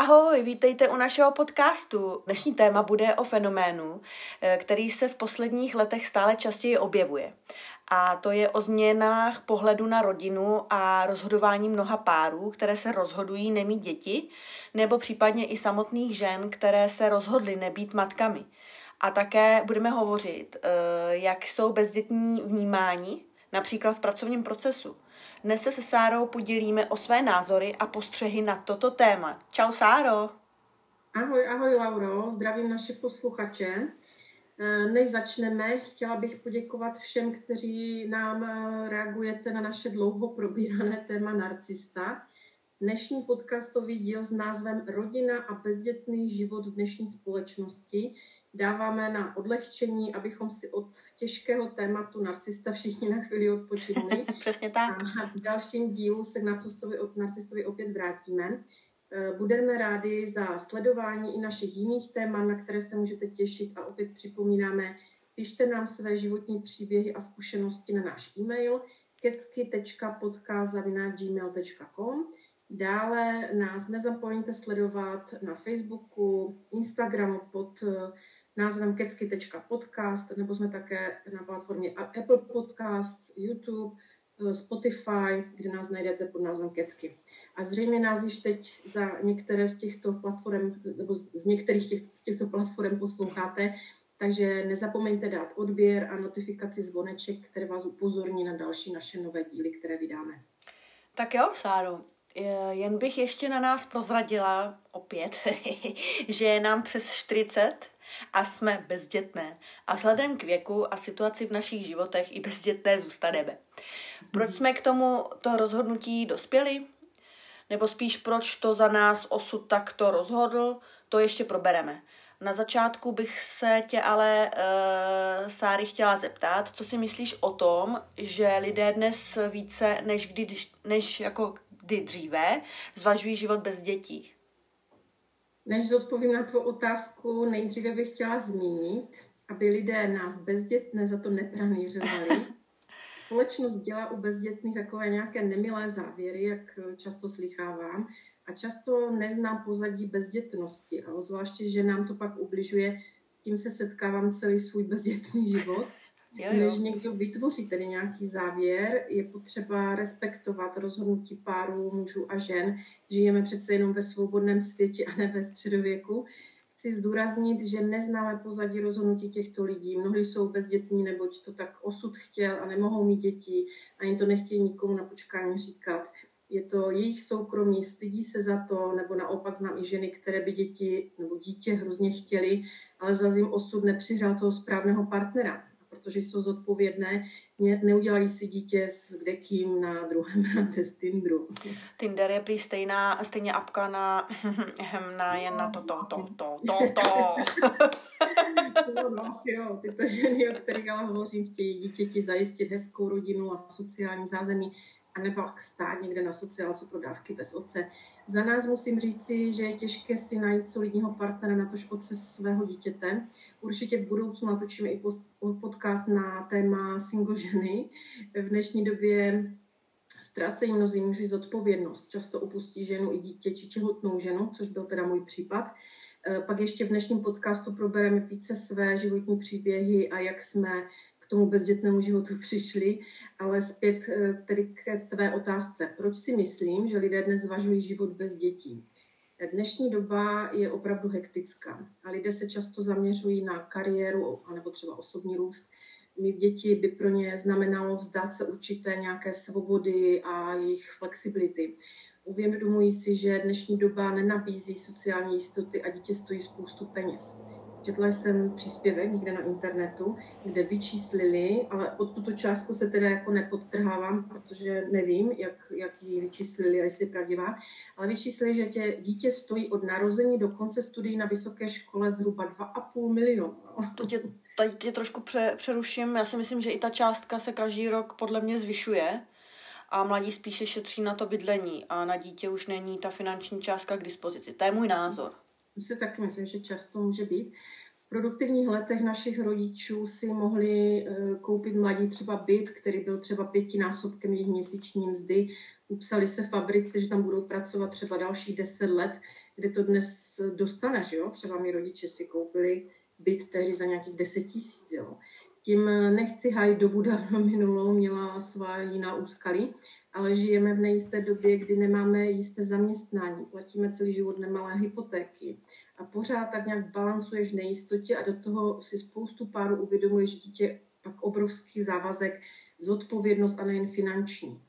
Ahoj, vítejte u našeho podcastu. Dnešní téma bude o fenoménu, který se v posledních letech stále častěji objevuje. A to je o změnách pohledu na rodinu a rozhodování mnoha párů, které se rozhodují nemít děti, nebo případně i samotných žen, které se rozhodly nebýt matkami. A také budeme hovořit, jak jsou bezdětní vnímáni, například v pracovním procesu. Dnes se Sárou podělíme o své názory a postřehy na toto téma. Čau, Sáro. Ahoj Lauro, zdravím naše posluchače. Než začneme, chtěla bych poděkovat všem, kteří nám reagujete na naše dlouho probírané téma narcista. Dnešní podcastový díl s názvem Rodina a bezdětný život v dnešní společnosti dáváme na odlehčení, abychom si od těžkého tématu narcista všichni na chvíli odpočinuli. Přesně tak. A v dalším dílu se k narcistovi opět vrátíme. Budeme rádi za sledování i našich jiných témat, na které se můžete těšit, a opět připomínáme, pište nám své životní příběhy a zkušenosti na náš e-mail kecky.podcast@gmail.com. Dále nás nezapomeňte sledovat na Facebooku, Instagramu pod názvem kecky.podcast, nebo jsme také na platformě Apple Podcasts, YouTube, Spotify, kde nás najdete pod názvem Kecky. A zřejmě nás již teď za některé z těchto platform, nebo z některých z těchto platform posloucháte, takže nezapomeňte dát odběr a notifikaci zvoneček, které vás upozorní na další naše nové díly, které vydáme. Tak jo, Sáro, jen bych ještě na nás prozradila opět, že je nám přes 40 a jsme bezdětné. A vzhledem k věku a situaci v našich životech i bezdětné zůstaneme. Proč jsme k tomuto rozhodnutí dospěli? Nebo spíš proč to za nás osud takto rozhodl, to ještě probereme. Na začátku bych se tě ale, Sáry, chtěla zeptat, co si myslíš o tom, že lidé dnes více než kdy dříve zvažují život bez dětí? Než zodpovím na tvou otázku, nejdříve bych chtěla zmínit, aby lidé nás bezdětné za to nepranýřovali. Společnost dělá u bezdětných takové nějaké nemilé závěry, jak často slýchávám, a často neznám pozadí bezdětnosti, a zvláště, že nám to pak ubližuje, tím se setkávám celý svůj bezdětný život. Než někdo vytvoří tedy nějaký závěr, je potřeba respektovat rozhodnutí párů, mužů a žen. Žijeme přece jenom ve svobodném světě a ne ve středověku. Chci zdůraznit, že neznáme pozadí rozhodnutí těchto lidí. Mnohdy jsou bezdětní, neboť to tak osud chtěl a nemohou mít děti a jim to nechtějí nikomu na počkání říkat. Je to jejich soukromí, stydí se za to, nebo naopak znám i ženy, které by děti nebo dítě hrozně chtěly, ale zase jim osud nepřihrál toho správného partnera. Protože jsou zodpovědné, neudělají si dítě s kdekým na druhém rande z Tinderu. Tinder je prý stejně apka na jen na to. No, asi jo, tyto ženy, o kterých ale hovořím, chtějí dítěti zajistit hezkou rodinu a sociální zázemí, anebo stát někde na sociálce pro dávky bez otce. Za nás musím říci, že je těžké si najít solidního partnera, natož otce svého dítěte. Určitě v budoucnu natočíme i podcast na téma single ženy. V dnešní době ztrácejí mnozí muži zodpovědnost. Často opustí ženu i dítě či těhotnou ženu, což byl teda můj případ. Pak ještě v dnešním podcastu probereme více své životní příběhy a jak jsme k tomu bezdětnému životu přišli, ale zpět tedy k tvé otázce. Proč si myslím, že lidé dnes zvažují život bez dětí? Dnešní doba je opravdu hektická a lidé se často zaměřují na kariéru anebo třeba osobní růst. Mít děti by pro ně znamenalo vzdát se určité nějaké svobody a jejich flexibility. Uvědomují si, že dnešní doba nenabízí sociální jistoty a dítě stojí spoustu peněz. Četla jsem příspěvek někde na internetu, kde vyčíslili, ale pod tuto částku se teda jako nepodtrhávám, protože nevím, jak ji vyčíslili a jestli je pravdivá, ale vyčíslili, že dítě stojí od narození do konce studií na vysoké škole zhruba 2,5 milionu. Tady tě trošku přeruším. Já si myslím, že i ta částka se každý rok podle mě zvyšuje a mladí spíše šetří na to bydlení a na dítě už není ta finanční částka k dispozici. To je můj názor. Si taky myslím, že často může být. V V produktivních letech našich rodičů si mohli koupit mladí třeba byt, který byl třeba 5násobkem jejich měsíční mzdy. Upsali se fabrice, že tam budou pracovat třeba dalších 10 let, kde to dnes dostaneš, jo? Třeba mi rodiče si koupili byt tehdy za nějakých 10 000, jo. Tím nechci hájit dobu dávno minulou, měla svá jiná úskalí, ale žijeme v nejisté době, kdy nemáme jisté zaměstnání, platíme celý život nemalé hypotéky a pořád tak nějak balancuješ v nejistotě a do toho si spoustu párů uvědomuješ, že dítě pak obrovský závazek, zodpovědnost a nejen finanční.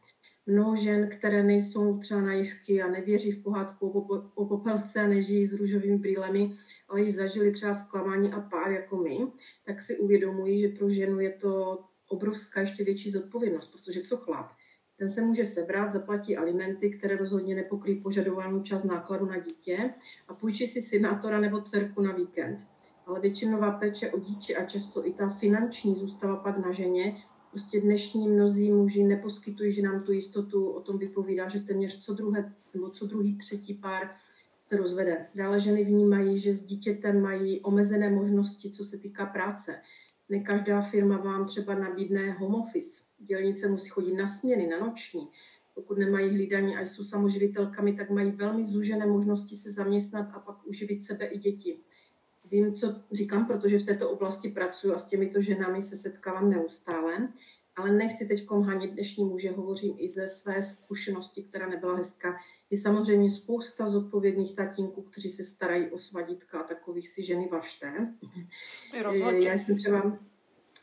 Mnoho žen, které nejsou třeba naivky a nevěří v pohádku o popelce a nežijí s růžovými brýlemi, ale již zažili třeba zklamání a pár jako my, tak si uvědomují, že pro ženu je to obrovská ještě větší zodpovědnost, protože co chlap? Ten se může sebrat, zaplatí alimenty, které rozhodně nepokryjí požadovanou část nákladu na dítě a půjčí si synátora nebo dcerku na víkend. Ale většinová péče o dítě a často i ta finanční zůstává pak na ženě. Prostě dnešní mnozí muži neposkytují ženám tu jistotu, o tom vypovídá, že téměř co druhý, třetí pár se rozvede. Dále ženy vnímají, že s dítětem mají omezené možnosti, co se týká práce. Ne každá firma vám třeba nabídne home office. Dělnice musí chodit na směny, na noční. Pokud nemají hlídání a jsou samoživitelkami, tak mají velmi zúžené možnosti se zaměstnat a pak uživit sebe i děti. Vím, co říkám, protože v této oblasti pracuji a s těmito ženami se setkávám neustále, ale nechci teď hanit dnešní muže, hovořím i ze své zkušenosti, která nebyla hezká. Je samozřejmě spousta zodpovědných tatínků, kteří se starají o svaditka a takových si ženy važte. Já jsem třeba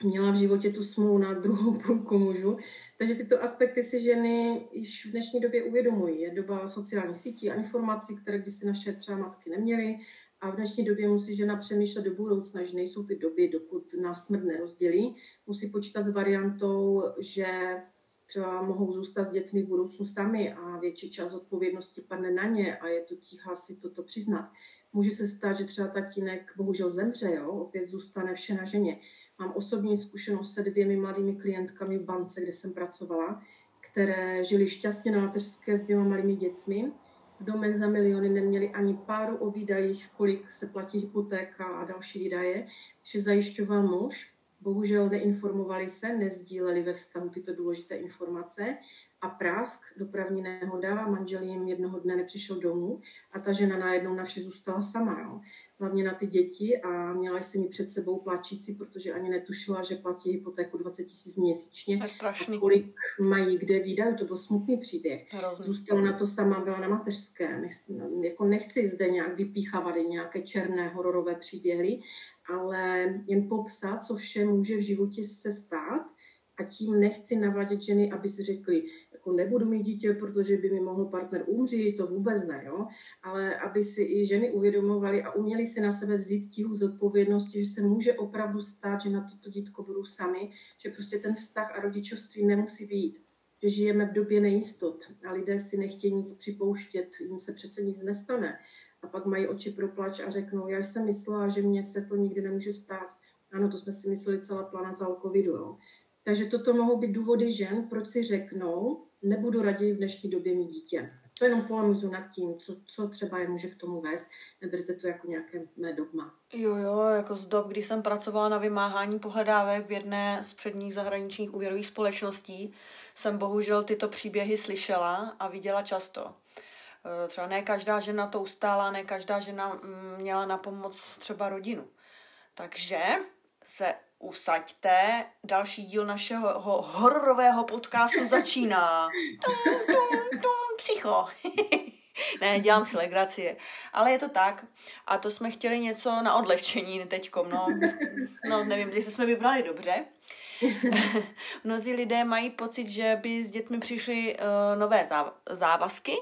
měla v životě tu smůlu na druhou půlku mužů, takže tyto aspekty si ženy již v dnešní době uvědomují. Je doba sociálních sítí a informací, které kdysi naše třeba matky neměly. A v dnešní době musí žena přemýšlet do budoucna, že nejsou ty doby, dokud nás smrt nerozdělí. Musí počítat s variantou, že třeba mohou zůstat s dětmi v budoucnu sami a větší část odpovědnosti padne na ně a je to tíha si toto přiznat. Může se stát, že třeba tatínek bohužel zemře, jo? Opět zůstane vše na ženě. Mám osobní zkušenost se 2 mladými klientkami v bance, kde jsem pracovala, které žili šťastně na mateřské s 2 malými dětmi. V domech za miliony neměli ani páru o výdajích, kolik se platí hypotéka a další výdaje. Vše zajišťoval muž. Bohužel neinformovali se, nezdíleli ve vztahu tyto důležité informace. A prásk, dopravní nehoda, manžel jim jednoho dne nepřišel domů a ta žena najednou na vše zůstala sama. Jo. Hlavně na ty děti a měla jsem ji před sebou plačící, protože ani netušila, že platí hypotéku 20 000 měsíčně. A kolik mají kde výdajů, to byl smutný příběh. Zůstala na to sama, byla na mateřské. Nechci zde nějak vypíchávat nějaké černé hororové příběhy, ale jen popsat, co vše může v životě se stát. A tím nechci navádět ženy, aby si řekli, jako nebudu mít dítě, protože by mi mohl partner umřít, to vůbec ne, jo? Ale aby si i ženy uvědomovaly a uměly si na sebe vzít tíhu zodpovědnosti, že se může opravdu stát, že na toto dítko budou sami, že prostě ten vztah a rodičovství nemusí vyjít, že žijeme v době nejistot a lidé si nechtějí nic připouštět, jim se přece nic nestane. A pak mají oči pro plač a řeknou, já jsem myslela, že mně se to nikdy nemůže stát. Ano, to jsme si mysleli celá planeta o covidu, jo? Takže toto mohou být důvody žen, proč si řeknou, nebudu raději v dnešní době mít dítě. To jenom polemizu nad tím, co třeba je může k tomu vést. Neberte to jako nějaké mé dogma. Jo, jako z dob, kdy jsem pracovala na vymáhání pohledávek v jedné z předních zahraničních úvěrových společností, jsem bohužel tyto příběhy slyšela a viděla často. Třeba ne každá žena to ustála, ne každá žena měla na pomoc třeba rodinu. Takže se usaďte, další díl našeho hororového podcastu začíná. Psycho. Ne, dělám si legraci, ale je to tak. A to jsme chtěli něco na odlehčení teďkom, no nevím, jestli jsme vybrali dobře. Mnozí lidé mají pocit, že by s dětmi přišly nové závazky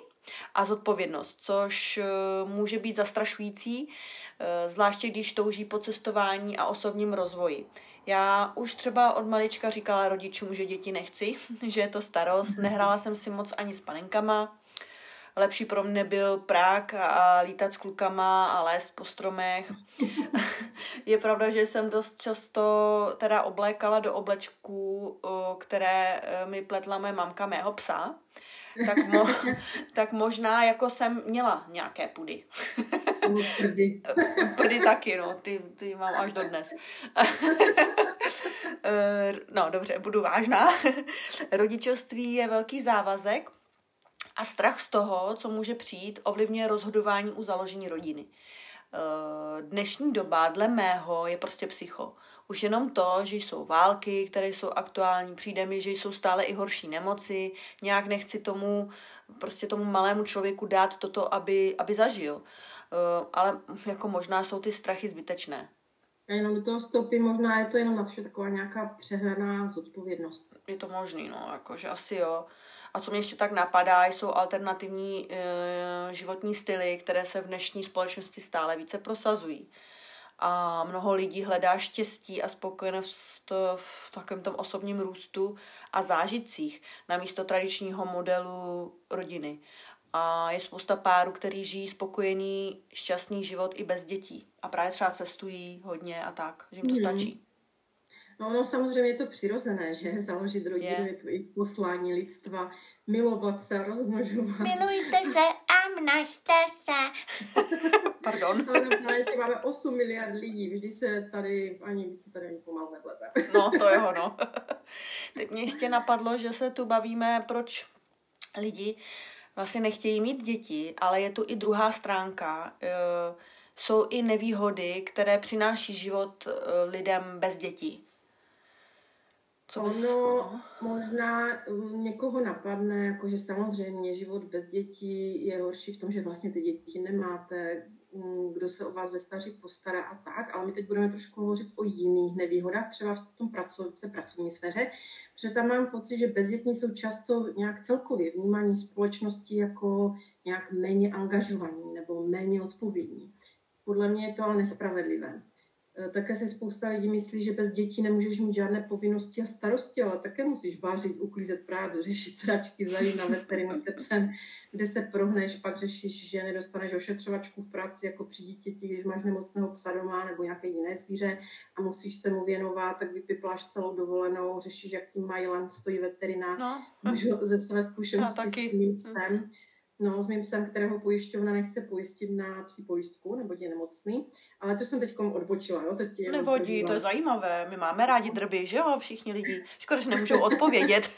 a zodpovědnost, což může být zastrašující, zvláště když touží po cestování a osobním rozvoji. Já už třeba od malička říkala rodičům, že děti nechci, že je to starost, nehrála jsem si moc ani s panenkama. Lepší pro mě byl Prák a lítat s klukama a lézt po stromech. Je pravda, že jsem dost často teda oblékala do oblečků, které mi pletla moje mamka mého psa. Tak možná jako jsem měla nějaké pudy. Prdy taky, no, ty mám až dodnes. No, dobře, budu vážná. Rodičovství je velký závazek a strach z toho, co může přijít, ovlivňuje rozhodování u založení rodiny. Dnešní doba, dle mého, je prostě psycho. Už jenom to, že jsou války, které jsou aktuální, přijde mi, že jsou stále i horší nemoci, nějak nechci tomu malému člověku dát toto, aby zažil. Ale jako možná jsou ty strachy zbytečné. Já jenom do toho vstoupím, možná je to jenom na to, že taková nějaká přehnaná zodpovědnost. Je to možný, no, jakože asi jo. A co mě ještě tak napadá, jsou alternativní životní styly, které se v dnešní společnosti stále více prosazují. A mnoho lidí hledá štěstí a spokojenost v takovém tom osobním růstu a zážitcích namísto tradičního modelu rodiny. A je spousta párů, který žijí spokojený, šťastný život i bez dětí. A právě třeba cestují hodně a tak, že jim to stačí. No, samozřejmě je to přirozené, že založit rodinu je to i poslání lidstva, milovat se, rozmnožovat. Milujte se a množte se. Pardon. Ale na planetě máme 8 miliard lidí, vždy se tady ani pomalu nevleze. No, to je ono. Teď mě ještě napadlo, že se tu bavíme, proč lidi vlastně nechtějí mít děti, ale je tu i druhá stránka. Jsou i nevýhody, které přináší život lidem bez dětí. Možná někoho napadne, jakože samozřejmě život bez dětí je horší v tom, že vlastně ty děti nemáte, kdo se o vás ve stáří postará a tak, ale my teď budeme trošku hovořit o jiných nevýhodách, třeba v té pracovní sféře, protože tam mám pocit, že bezdětní jsou často nějak celkově vnímaní společnosti jako nějak méně angažovaní nebo méně odpovědní. Podle mě je to ale nespravedlivé. Také si spousta lidí myslí, že bez dětí nemůžeš mít žádné povinnosti a starosti, ale také musíš vařit, uklízet, prát, řešit sračky, zajít na veterinu se psem, kde se prohneš, pak řešíš, že nedostaneš ošetřovačku v práci jako při dítěti, když máš nemocného psa doma nebo nějaké jiné zvíře a musíš se mu věnovat, tak vypipláš celou dovolenou, řešíš, jak tím Mailand stojí veterina, můžu ze své zkušenosti s mým psem. No, s mým psem, kterého pojišťovna nechce pojistit na psí pojistku, nebo je nemocný. Ale to jsem teď odbočila. Jo? Nevodí, to je zajímavé. My máme rádi drby, že jo, všichni lidi. Škoda, že nemůžou odpovědět.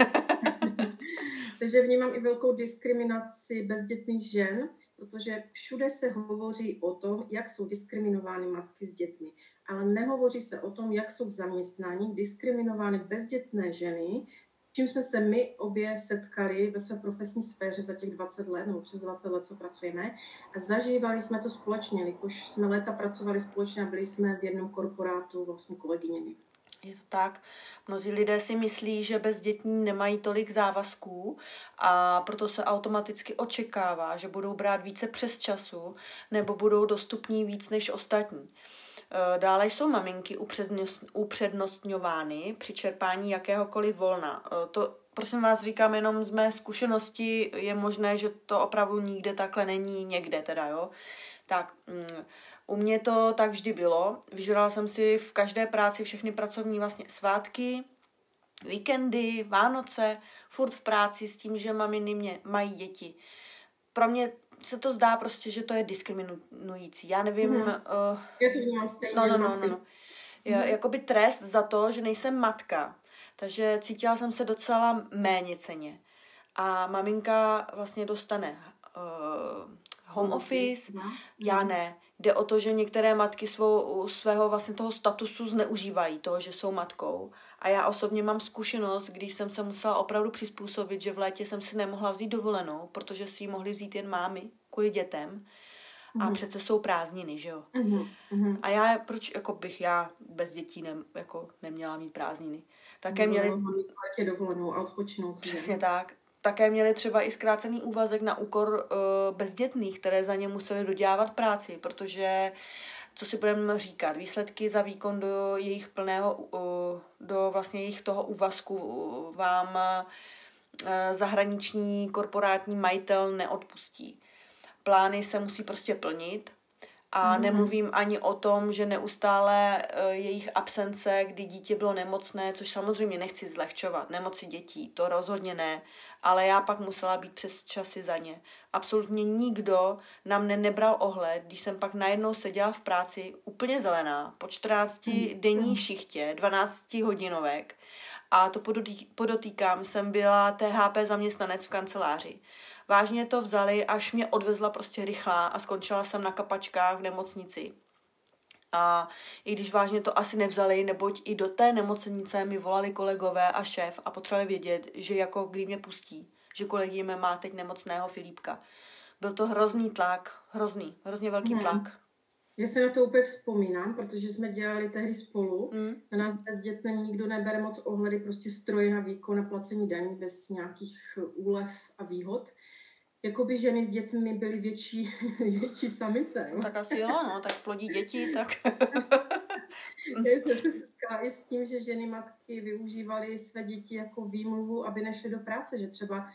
Takže vnímám i velkou diskriminaci bezdětných žen, protože všude se hovoří o tom, jak jsou diskriminovány matky s dětmi. Ale nehovoří se o tom, jak jsou v zaměstnání diskriminovány bezdětné ženy, čím jsme se my obě setkali ve své profesní sféře za těch 20 let, nebo přes 20 let, co pracujeme. A zažívali jsme to společně, jakož jsme léta pracovali společně a byli jsme v jednom korporátu vlastně kolegyněmi. Je to tak. Mnozí lidé si myslí, že bezdětní nemají tolik závazků a proto se automaticky očekává, že budou brát více přes času nebo budou dostupní víc než ostatní. Dále jsou maminky upřednostňovány při čerpání jakéhokoliv volna. To, prosím vás, říkám jenom z mé zkušenosti, je možné, že to opravdu nikde takhle není, někde teda, jo. Tak, u mě to tak vždy bylo. Vyžrala jsem si v každé práci všechny pracovní vlastně svátky, víkendy, Vánoce, furt v práci s tím, že maminy mají děti. Pro mě se to zdá prostě, že to je diskriminující. Já nevím... Já to vnímám stejně. No. Jakoby trest za to, že nejsem matka. Takže cítila jsem se docela méněcenně. A maminka vlastně dostane home office, já ne. Jde o to, že některé matky svého vlastně toho statusu zneužívají, toho, že jsou matkou. A já osobně mám zkušenost, když jsem se musela opravdu přizpůsobit, že v létě jsem si nemohla vzít dovolenou, protože si ji mohly vzít jen mámy kvůli dětem. A přece jsou prázdniny, že jo? A já, proč jako bych já bez dětí neměla mít prázdniny? Také měli... dovolenou a odpočinout. Přesně tak. Také měli třeba i zkrácený úvazek na úkor bezdětných, které za ně museli dodělávat práci, protože, co si budeme říkat, výsledky za výkon do jejich plného, do vlastně jejich toho úvazku vám zahraniční korporátní majitel neodpustí. Plány se musí prostě plnit A nemluvím ani o tom, že neustále jejich absence, kdy dítě bylo nemocné, což samozřejmě nechci zlehčovat, nemoci dětí, to rozhodně ne, ale já pak musela být přes časy za ně. Absolutně nikdo na mne nebral ohled, když jsem pak najednou seděla v práci úplně zelená, po 14denní šichtě, 12 hodinovek, a to podotýkám, jsem byla THP zaměstnanec v kanceláři. Vážně to vzali, až mě odvezla prostě rychlá a skončila jsem na kapačkách v nemocnici. A i když vážně to asi nevzali, neboť i do té nemocnice mi volali kolegové a šéf a potřebovali vědět, že jako kdy mě pustí, že kolegium má teď nemocného Filipka. Byl to hrozný tlak, hrozně velký tlak. Já se na to úplně vzpomínám, protože jsme dělali tehdy spolu. Na nás bezdětném nikdo nebere moc ohledy, prostě stroje na výkon, na placení daní bez nějakých úlev a výhod. Jakoby ženy s dětmi byly větší samice. No? Tak asi jo, no, tak plodí děti, tak... Já jsem se setkala i s tím, že ženy matky využívaly své děti jako výmluvu, aby nešly do práce, že třeba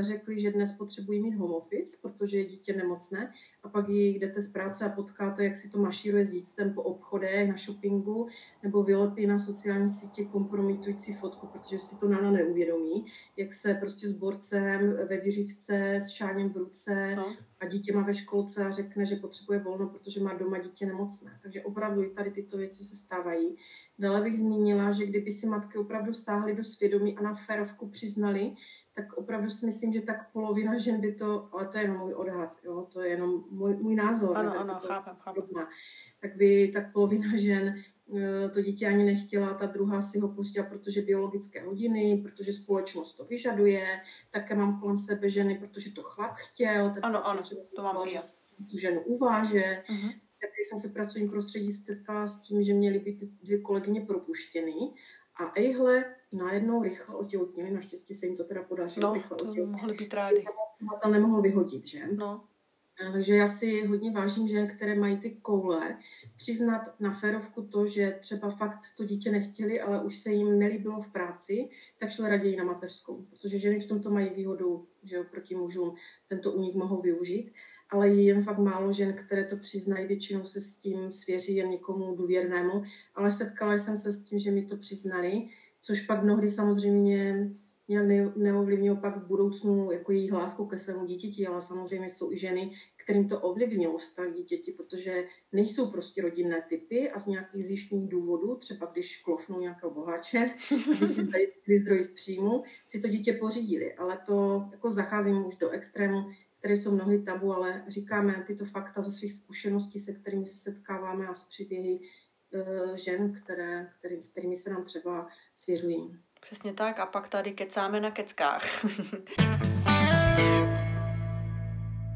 řekli, že dnes potřebují mít home office, protože je dítě nemocné, a pak jdete z práce a potkáte, jak si to mašíruje s dítětem po obchodech, na shoppingu, nebo vylepí na sociální sítě kompromitující fotku, protože si to Nana neuvědomí, jak se prostě s borcem ve věřivce, s šáněm v ruce a dítě má ve školce a řekne, že potřebuje volno, protože má doma dítě nemocné. Takže opravdu i tady tyto věci se stávají. Dále bych zmínila, že kdyby si matky opravdu stáhly do svědomí a na férovku přiznali, tak opravdu si myslím, že tak polovina žen by to, ale to je jenom můj odhad, jo, to je jenom můj názor. Ano, chápem. Tak polovina žen to dítě ani nechtěla, ta druhá si ho pustila, protože biologické hodiny, protože společnost to vyžaduje, také mám kolem sebe ženy, protože to chlap chtěl, tak ano, to mám že tu ženu uváže. Tak když jsem se v pracovním prostředí setkala s tím, že měly být 2 kolegyně propuštěny, a ejhle, najednou rychle otěhotněli, naštěstí se jim to teda podařilo rychle otěhotněli. Mohli být rádi. Tam nemohl vyhodit, že? No. Takže já si hodně vážím žen, které mají ty koule, přiznat na férovku to, že třeba fakt to dítě nechtěli, ale už se jim nelíbilo v práci, tak šli raději na mateřskou, protože ženy v tomto mají výhodu, že proti mužům tento únik mohou využít, ale je jen fakt málo žen, které to přiznají, většinou se s tím svěří jen někomu důvěrnému, ale setkala jsem se s tím, že mi to přiznali, což pak mnohdy samozřejmě nějak neovlivnilo pak v budoucnu jako jejich lásku ke svému dítěti, ale samozřejmě jsou i ženy, kterým to ovlivnilo vztah dítěti, protože nejsou prostě rodinné typy a z nějakých zjištních důvodů, třeba když klofnou nějakého boháče, když si zajistili zdroj z příjmu, si to dítě pořídili. Ale to jako zacházím už do extrému, které jsou mnohdy tabu, ale říkáme tyto fakta ze svých zkušeností, se kterými se setkáváme, a z příběhy žen, s kterými se nám třeba svěřují. Přesně tak, a pak tady kecáme na keckách.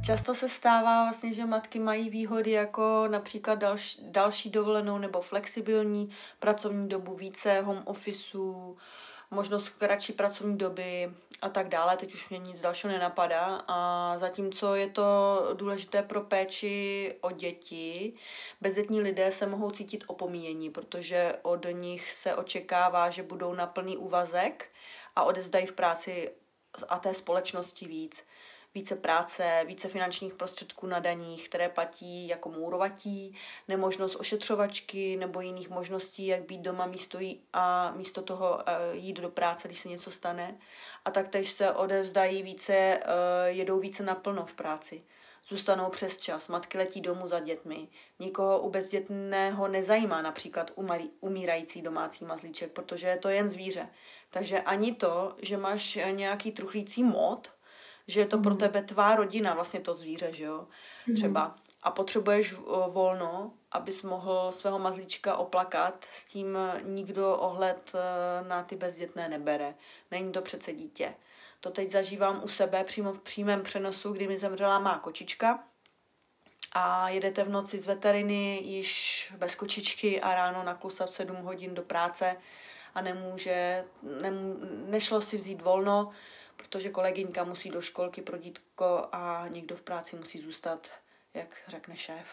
Často se stává vlastně, že matky mají výhody jako například další dovolenou nebo flexibilní pracovní dobu, více home officeů, možnost kratší pracovní doby a tak dále. Teď už mě nic dalšího nenapadá. A zatímco je to důležité pro péči o děti, bezdětní lidé se mohou cítit opomíjení, protože od nich se očekává, že budou na plný úvazek a odevzdají v práci a té společnosti více práce, více finančních prostředků na daních, které platí jako mourovatí, nemožnost ošetřovačky nebo jiných možností, jak být doma místo toho jít do práce, když se něco stane. A taktéž se odevzdají jedou více naplno v práci. Zůstanou přes čas, matky letí domů za dětmi. Nikoho u bezdětného nezajímá například umírající domácí mazlíček, protože je to jen zvíře. Takže ani to, že máš nějaký truchlící mod, že je to pro tebe tvá rodina, vlastně to zvíře, že jo, třeba. A potřebuješ volno, abys mohl svého mazlíčka oplakat, s tím nikdo ohled na ty bezdětné nebere. Není to přece dítě. To teď zažívám u sebe přímo v přímém přenosu, kdy mi zemřela má kočička a jedete v noci z veteriny již bez kočičky a ráno naklusat 7 hodin do práce a nešlo si vzít volno, protože kolegyňka musí do školky pro dítko a někdo v práci musí zůstat, jak řekne šéf.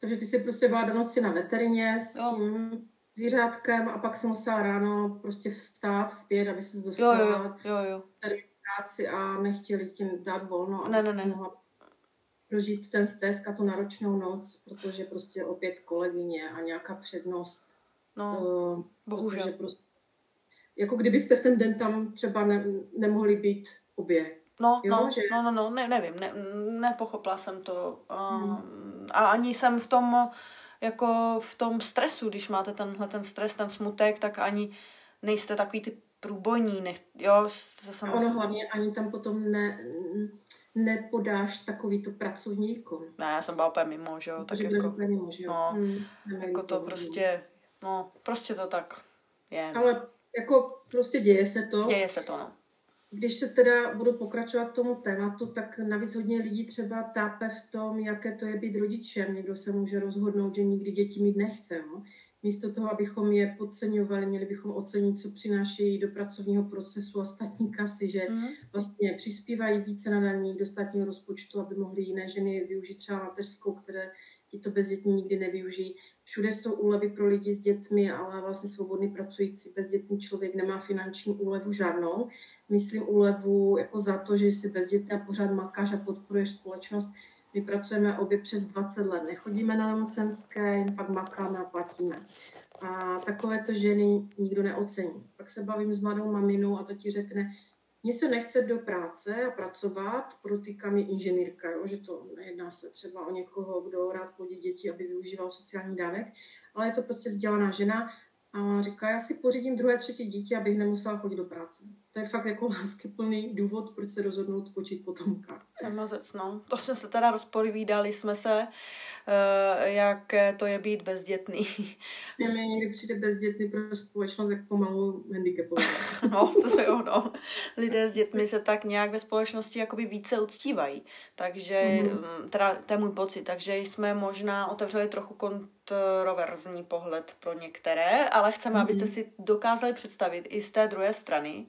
Takže ty jsi prostě byla do noci na veterině s tím zvířátkem a pak si musela ráno prostě vstát v 5, aby ses dostala jo. tady v práci a nechtěli tím dát volno. Ne. Mohla... prožít ten stres a tu náročnou noc, protože prostě opět kolegyně a nějaká přednost. Bohužel. Protože prostě, jako kdybyste v ten den tam třeba nemohli být obě. Nevím, nepochopila jsem to. A ani jsem v tom, jako v tom stresu, když máte ten stres, ten smutek, tak ani nejste takový ty průbojní, Ono hlavně ani tam potom nepodáš takovýto pracovní výkon. Ne, já jsem byla úplně mimo, že jo. Tak jako, úplně mimo, že jo. Jako to prostě, prostě to tak je. Ale jako prostě děje se to. Děje se to, no. Když se teda budu pokračovat tomu tématu, tak navíc hodně lidí třeba tápe v tom, jaké to je být rodičem. Někdo se může rozhodnout, že nikdy děti mít nechce. No? Místo toho, abychom je podceňovali, měli bychom ocenit, co přinášejí do pracovního procesu a státní kasy, že vlastně přispívají více na daní do státního rozpočtu, aby mohly jiné ženy využít třeba mateřskou, které tito bezdětní nikdy nevyužijí. Všude jsou úlevy pro lidi s dětmi, ale vlastně svobodný pracující bezdětný člověk nemá finanční úlevu žádnou. Myslím úlevu jako za to, že jsi bezdětný a pořád makáš a podporuješ společnost. My pracujeme obě přes 20 let, nechodíme na nemocenské, jen fakt makáme a platíme. A takovéto ženy nikdo neocení. Pak se bavím s mladou maminou a ta ti řekne, mně se nechce do práce a pracovat, protýká mi inženýrka, jo? Že to nejedná se třeba o někoho, kdo rád plodí děti, aby využíval sociální dávek, ale je to prostě vzdělaná žena a říká, já si pořídím 2., 3. dítě, abych nemusela chodit do práce. To je fakt jako láskyplný důvod, proč se rozhodnout počít potomka. Mazec, no. To jsme se teda rozpovídali jsme se, jak to je být bezdětný. Mě někdy přijde bezdětný pro společnost jak pomalu handicapové. No, to jo, no. Lidé s dětmi se tak nějak ve společnosti jakoby více uctívají. Takže, teda to je můj pocit, takže jsme možná otevřeli trochu kontroverzní pohled pro některé, ale chceme, abyste si dokázali představit i z té druhé strany,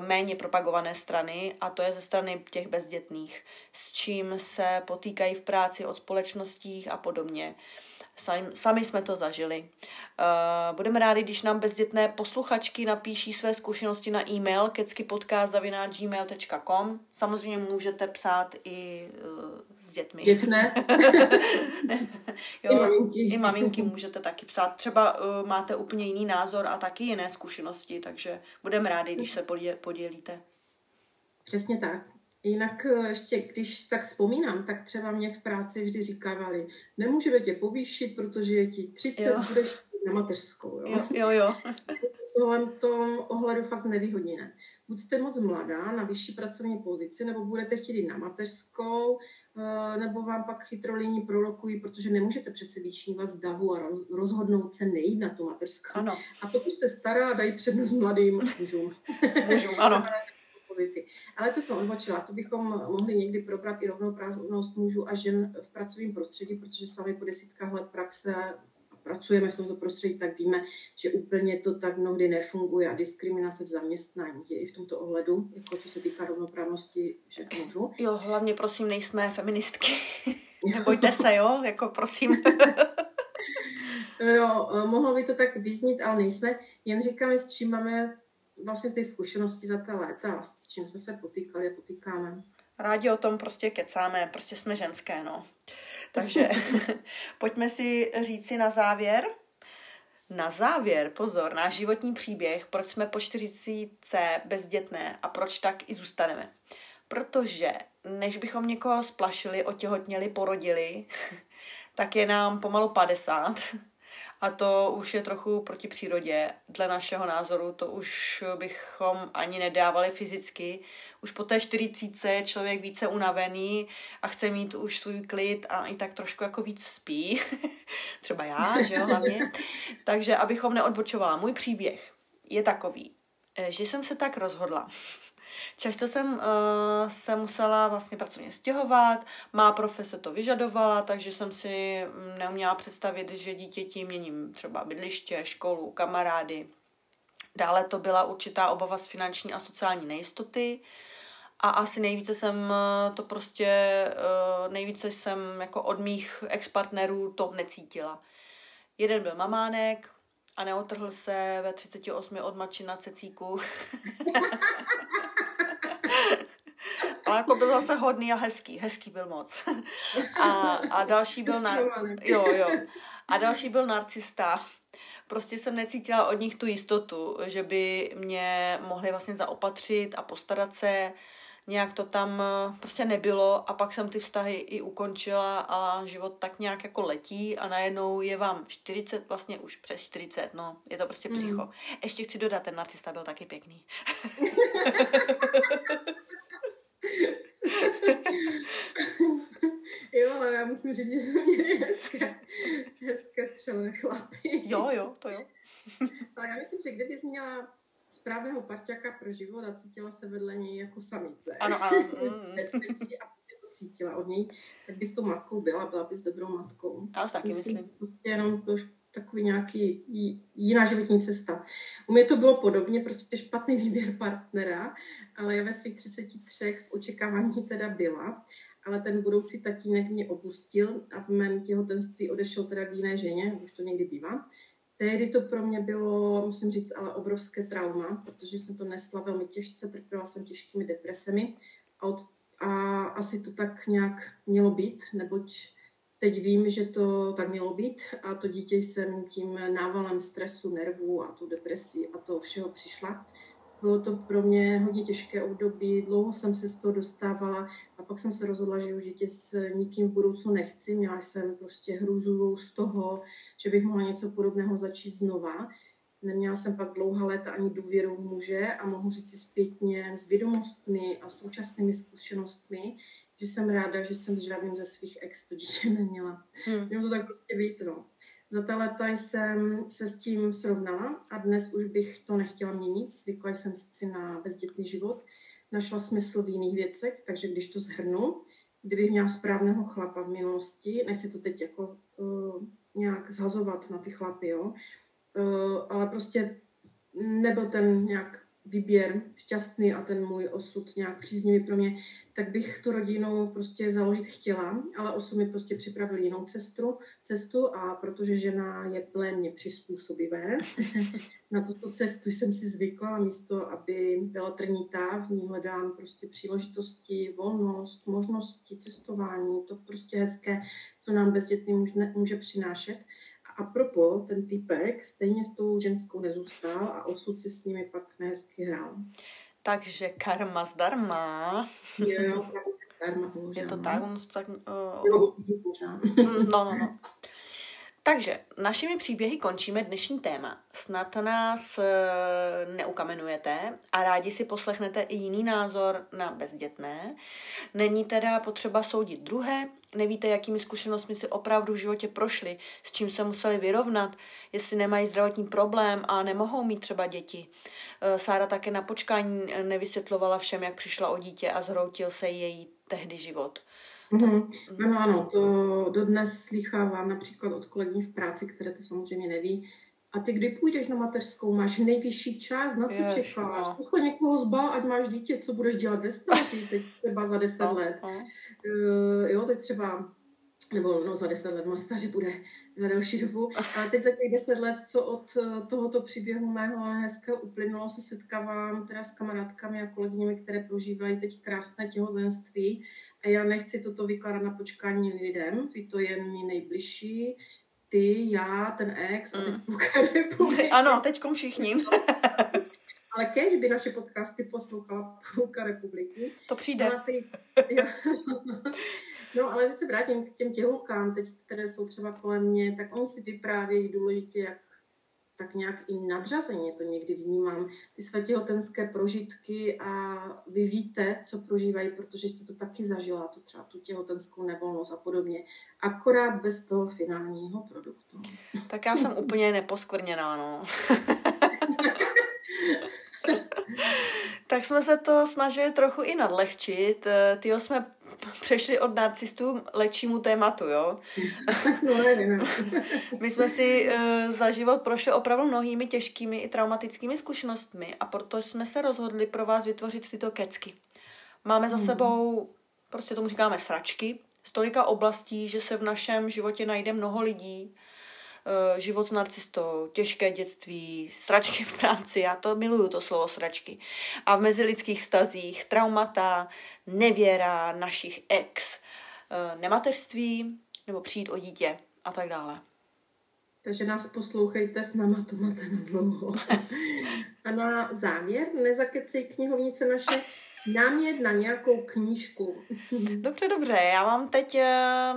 méně propagované strany, a to je ze strany těch bezdětných, s čím se potýkají v práci od společností a podobně. Sami jsme to zažili. Budeme rádi, když nám bezdětné posluchačky napíší své zkušenosti na e-mail keckypodcast@gmail.com. Samozřejmě můžete psát i s dětmi. Dětné. Jo, i maminky můžete taky psát. Třeba máte úplně jiný názor a taky jiné zkušenosti, takže budeme rádi, když se podělíte. Přesně tak. Jinak ještě, když tak vzpomínám, tak třeba mě v práci vždy říkávali, nemůžeme tě povýšit, protože je ti 30, budeš na mateřskou. Jo. V tom ohledu fakt znevýhodněné. Buď jste moc mladá na vyšší pracovní pozici, nebo budete chtít jít na mateřskou, nebo vám pak chytrolíni prorokují, protože nemůžete přece vyčnívat z davu a rozhodnout se nejít na tu mateřskou. Ano. A pokud jste stará, dají přednost mladým mužům. Ano. Ale to jsem odbočila. To bychom mohli někdy probrat i rovnoprávnost mužů a žen v pracovním prostředí, protože sami po 10 let praxe pracujeme v tomto prostředí, tak víme, že úplně to tak mnohdy nefunguje a diskriminace v zaměstnání je i v tomto ohledu, jako co se týká rovnoprávnosti žen a mužů. Jo, hlavně prosím, nejsme feministky. Nebojte se, jo, jako prosím. Jo, mohlo by to tak vyznít, ale nejsme. Jen říkáme, s čím máme vlastně z té zkušenosti za ta léta, s čím jsme se potýkali a potýkáme. Rádi o tom prostě kecáme, prostě jsme ženské, no. Takže pojďme si říci na závěr, pozor, náš životní příběh, proč jsme po 40 bezdětné a proč tak i zůstaneme. Protože než bychom někoho splašili, otěhotněli, porodili, tak je nám pomalu 50. A to už je trochu proti přírodě. Dle našeho názoru to už bychom ani nedávali fyzicky. Už po té 40 je člověk více unavený a chce mít už svůj klid a i tak trošku jako víc spí. Třeba já, že jo, hlavně. Takže abychom neodbočovala. Můj příběh je takový, že jsem se tak rozhodla. Často jsem se musela vlastně pracovně stěhovat, má profese to vyžadovala, takže jsem si neuměla představit, že dítěti měním třeba bydliště, školu, kamarády. Dále to byla určitá obava z finanční a sociální nejistoty a asi nejvíce jsem jako od mých ex-partnerů to necítila. Jeden byl mamánek a neotrhl se ve 38 od mači na cecíku. Ale jako byl zase hodný a hezký byl moc. A další byl A další byl narcista. Prostě jsem necítila od nich tu jistotu, že by mě mohli vlastně zaopatřit a postarat se. Nějak to tam prostě nebylo a pak jsem ty vztahy i ukončila a život tak nějak jako letí a najednou je vám 40, vlastně už přes 40, no, je to prostě psycho. Ještě chci dodat, ten narcista byl taky pěkný. Jo, ale já musím říct, že jsme měli hezké střelné chlapy. Jo, to jo. Ale já myslím, že kdybys měla správného parťáka pro život a cítila se vedle něj jako samice. Ano. Bezpečí a to cítila od něj, tak bys tou matkou byla bys dobrou matkou. Já taky myslím. Prostě jenom to už takový nějaký jiná životní cesta. U mě to bylo podobně, prostě špatný výběr partnera, ale já ve svých 33 v očekávání teda byla, ale ten budoucí tatínek mě opustil a v mém těhotenství odešel teda k jiné ženě, už to někdy bývá. Tehdy to pro mě bylo, musím říct, ale obrovské trauma, protože jsem to nesla velmi těžce, trpěla jsem těžkými depresemi a asi to tak nějak mělo být, neboť teď vím, že to tak mělo být a to dítě jsem tím návalem stresu, nervů a tu depresí a toho všeho přišla. Bylo to pro mě hodně těžké období, dlouho jsem se z toho dostávala a pak jsem se rozhodla, že už dítě s nikým v budoucnu nechci. Měla jsem prostě hrůzu z toho, že bych mohla něco podobného začít znova. Neměla jsem pak dlouhá léta ani důvěru v muže a mohu říct si zpětně s vědomostmi a současnými zkušenostmi, že jsem ráda, že jsem s žádným ze svých ex to dítě neměla. Mělo to tak prostě být, no. Za ta léta jsem se s tím srovnala a dnes už bych to nechtěla měnit. Zvykla jsem si na bezdětný život. Našla smysl v jiných věcech, takže když to shrnu, kdybych měla správného chlapa v minulosti, nechci to teď jako nějak zhazovat na ty chlapy, jo, ale prostě nebyl ten nějak výběr šťastný a ten můj osud nějak příznivý pro mě, tak bych tu rodinu prostě založit chtěla, ale osud mi prostě připravil jinou cestu a protože žena je plénně přizpůsobivé, na tuto cestu jsem si zvykla, místo aby byla trnitá, v ní hledám prostě příležitosti, volnost, možnosti, cestování, to prostě hezké, co nám bezdětný může přinášet. A propos, ten týpek stejně s tou ženskou nezůstal a osud si s nimi pak nehezky hrál. Takže karma zdarma. Jo, karma zdarma. Je to tak? On to tak... No. Takže našimi příběhy končíme dnešní téma. Snad nás neukamenujete a rádi si poslechnete i jiný názor na bezdětné. Není teda potřeba soudit druhé, nevíte, jakými zkušenostmi si opravdu v životě prošli, s čím se museli vyrovnat, jestli nemají zdravotní problém a nemohou mít třeba děti. Sára také na počkání nevysvětlovala všem, jak přišla o dítě a zhroutil se její tehdy život. Ano, to dodnes slýchávám například od kolegyň v práci, které to samozřejmě neví. A ty kdy půjdeš na mateřskou, máš nejvyšší čas, na co čekáš? Pochod někoho zbal, ať máš dítě, co budeš dělat ve stáří, teď třeba za 10 let. Jo, teď třeba, nebo za 10 let, moc staří bude za delší dobu, ale teď za těch 10 let, co od tohoto příběhu mého hezkého uplynulo, se setkávám teda s kamarádkami a kolegyněmi, které prožívají teď krásné těhotenství a já nechci toto vykládat na počkání lidem, ví to jen mý nejbližší, ty, já, ten ex a teď půlka republiky. Ano, teďkom všichni. Ale kež by naše podcasty poslouchala půlka republiky. To přijde. No, ale teď se vrátím k těm těhulkám, teď, které jsou třeba kolem mě, tak oni si vyprávějí důležitě, jak tak nějak i nadřazeně to někdy vnímám, ty své těhotenské prožitky a vy víte, co prožívají, protože jste to taky zažila, třeba tu těhotenskou nevolnost a podobně. Akorát bez toho finálního produktu. Tak já jsem úplně neposkvrněná, no. Tak jsme se to snažili trochu i nadlehčit. Tyjo, jsme přešli od narcistů lepšímu tématu, jo? No, nevím. My jsme si za život prošli opravdu mnohými těžkými i traumatickými zkušenostmi a proto jsme se rozhodli pro vás vytvořit tyto kecky. Máme za sebou, prostě tomu říkáme sračky, z tolika oblastí, že se v našem životě najde mnoho lidí, život s narcistou, těžké dětství, sračky v práci, já to miluju, to slovo sračky. A v mezilidských vztazích, traumata, nevěra našich ex, nemateřství nebo přijít o dítě a tak dále. Takže nás poslouchejte, s náma to máte na dlouho. A na závěr, nezakecej knihovnice naše, námět na nějakou knížku. Dobře, já vám teď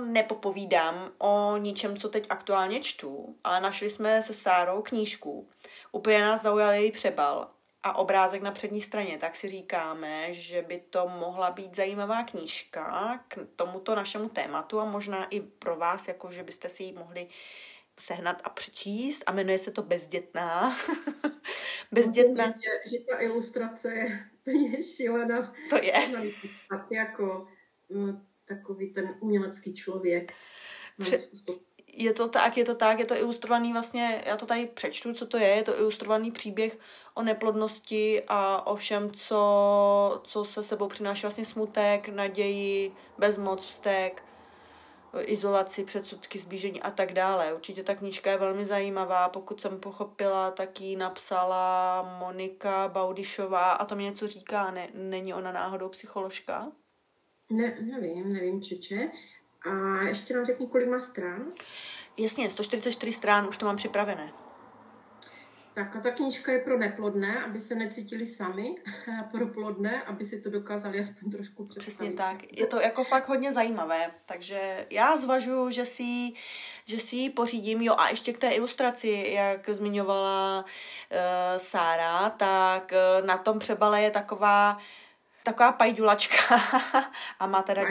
nepopovídám o ničem, co teď aktuálně čtu, ale našli jsme se Sárou knížku. Úplně nás zaujal její přebal a obrázek na přední straně, tak si říkáme, že by to mohla být zajímavá knížka k tomuto našemu tématu a možná i pro vás, jako že byste si ji mohli sehnat a přečíst a jmenuje se to Bezdětná. Bezdětná. Musím říct, že ta ilustrace je úplně šílená. To je. Jako takový ten umělecký člověk. Je to ilustrovaný vlastně, já to tady přečtu, co to je to ilustrovaný příběh o neplodnosti a o všem, co se sebou přináší vlastně smutek, naději, bezmoc, vztek, izolaci, předsudky, zblížení a tak dále. Určitě ta knížka je velmi zajímavá, pokud jsem pochopila, tak ji napsala Monika Baudyšová a to mě něco říká, není ona náhodou psycholožka? Nevím, Čeče. A ještě nám řekni, kolik má strán? Jasně, 144 strán, už to mám připravené. Tak a ta knížka je pro neplodné, aby se necítili sami, a pro plodné, aby si to dokázali aspoň trošku představit. Přesně tak. Je to jako fakt hodně zajímavé, takže já zvažuji, že si ji pořídím. Jo, a ještě k té ilustraci, jak zmiňovala Sára, tak na tom přebale je taková pajdulačka a má teda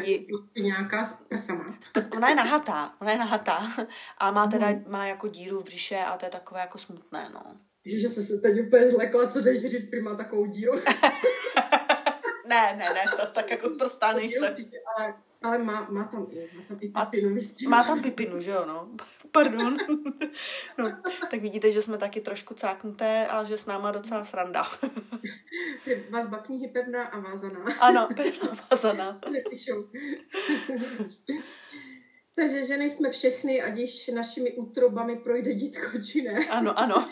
nějaká s prsama. Ona je nahatá a má jako díru v břiše a to je takové jako smutné, no. Že se teď úplně zlekla, co jdeš říct, prý má takovou díru. ne, to tak jako prostá nejsem. Ale má tam i pipinu. Má tam pipinu, že jo, no. Pardon. No, tak vidíte, že jsme taky trošku cáknuté a že s náma docela sranda. Vazba knihy pevná a vázaná. Ano, pevná vázaná. Nepíšou. Takže ženy jsme všechny, ať již našimi útrobami projde dítko, či ne. Ano.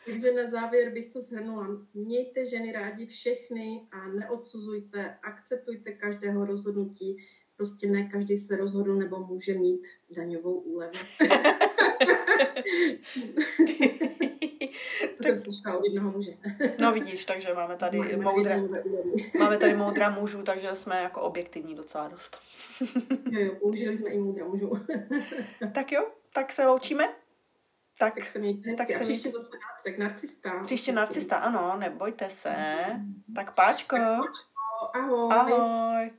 Takže na závěr bych to shrnula. Mějte ženy rádi všechny a neodsuzujte, akceptujte každého rozhodnutí. Prostě ne každý se rozhodl nebo může mít daňovou úlevu. To jsem slyšela od jednoho muže. No vidíš, takže máme tady moudra mužů, takže jsme jako objektivní docela dost. Jo, použili jsme i moudra mužů. Tak jo, tak se loučíme. Tak se mějte hezky. A příště zase narcista. Příště narcista, ano, nebojte se. Tak páčko. Ahoj. Ahoj.